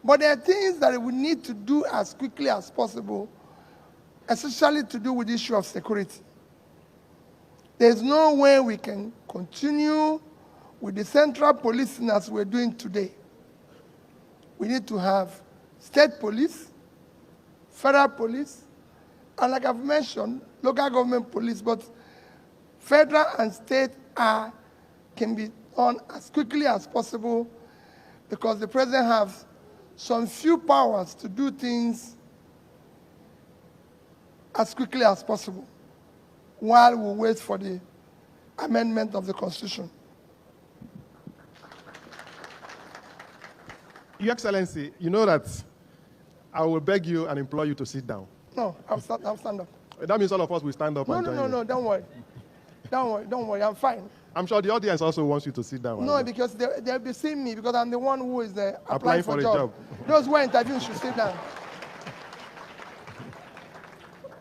But there are things that we need to do as quickly as possible, especially to do with the issue of security. There's no way we can continue with the central policing as we're doing today. We need to have state police, federal police, and like I've mentioned, local government police, but federal and state can be done as quickly as possible because the president has some few powers to do things as quickly as possible while we wait for the amendment of the Constitution. Your Excellency, you know that I will beg you and implore you to sit down. No, I'll stand up. That means all of us will stand up and join you. No, don't worry. Don't worry, I'm fine. I'm sure the audience also wants you to sit down. No, because they'll be seeing me because I'm the one who is applying for a job. job. Those who are interviewing should sit down.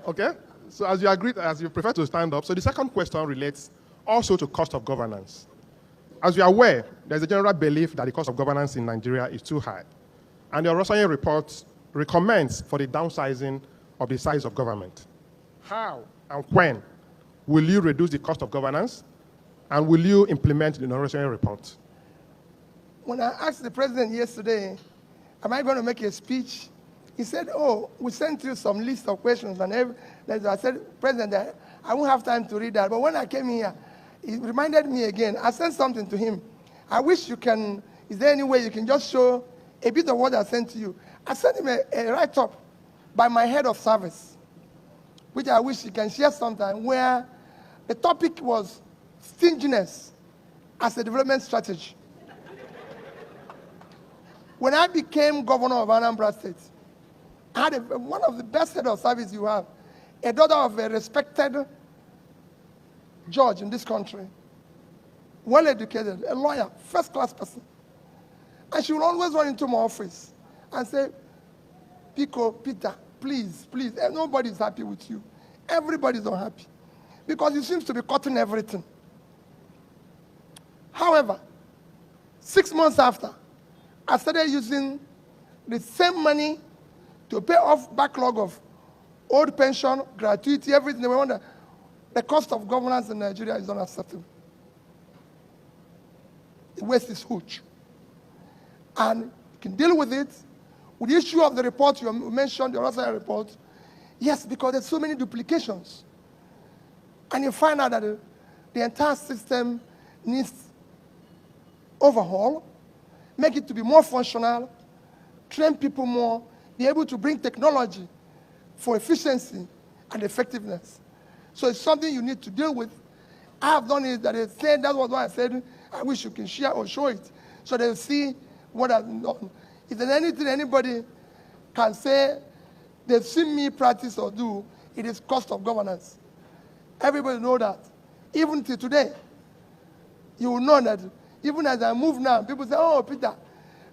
Okay? So as you agreed, as you prefer to stand up, so the second question relates also to cost of governance. As you are aware, there's a general belief that the cost of governance in Nigeria is too high. And the Orosanye report recommends for the downsizing of the size of government. How and when will you reduce the cost of governance? And will you implement the Orosanye report? When I asked the president yesterday, am I going to make a speech? He said, oh, we sent you some list of questions. And I said, President, I won't have time to read that. But when I came here, he reminded me again. I sent something to him. I wish you can, is there any way you can just show a bit of what I sent to you? I sent him a write-up by my head of service, which I wish you can share sometime, where the topic was stinginess as a development strategy. When I became governor of Anambra State, I had one of the best head of service you have, a daughter of a respected judge in this country, well-educated, a lawyer, first-class person. And she would always run into my office and say, Peter, please, nobody's happy with you. Everybody's unhappy because you seem to be cutting everything. However, 6 months after, I started using the same money to pay off backlog of old pension, gratuity, everything. We wonder, the cost of governance in Nigeria is unacceptable. The waste is huge. And you can deal with it. With the issue of the report you mentioned, the Orosanye report, yes, because there's so many duplications. And you find out that the entire system needs overhaul, make it to be more functional, train people more, be able to bring technology for efficiency and effectiveness. So it's something you need to deal with. I have done it, that I said, that was why I said, I wish you can share or show it, so they'll see what I've done. If there's anything anybody can say they've seen me practice or do, it is cost of governance. Everybody know that. Even till today, you will know that even as I move now, people say, oh, Peter,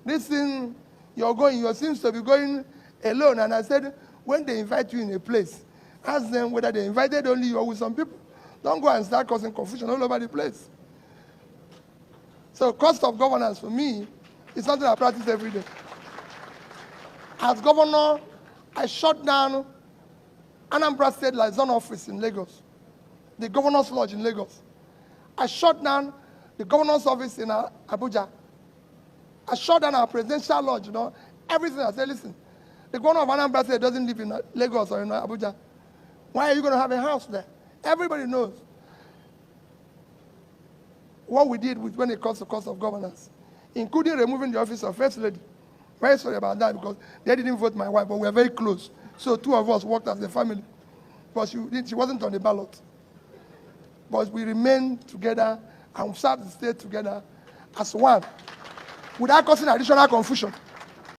this thing you seem to be going alone. And I said, when they invite you in a place, ask them whether they invited only you or with some people. Don't go and start causing confusion all over the place. So cost of governance for me is something I practice every day. As governor, I shut down Anambra State Liaison Office in Lagos, the Governor's Lodge in Lagos. I shut down the Governor's Office in Abuja. I shut down our Presidential Lodge, everything. I said, listen, the Governor of Anambra State doesn't live in Lagos or in Abuja. Why are you going to have a house there? Everybody knows what we did when it comes to cost of governance, including removing the office of First Lady. Very sorry about that because they didn't vote my wife, but we were very close. So two of us worked as a family. But she wasn't on the ballot. But we remained together and served the state together as one, without causing additional confusion.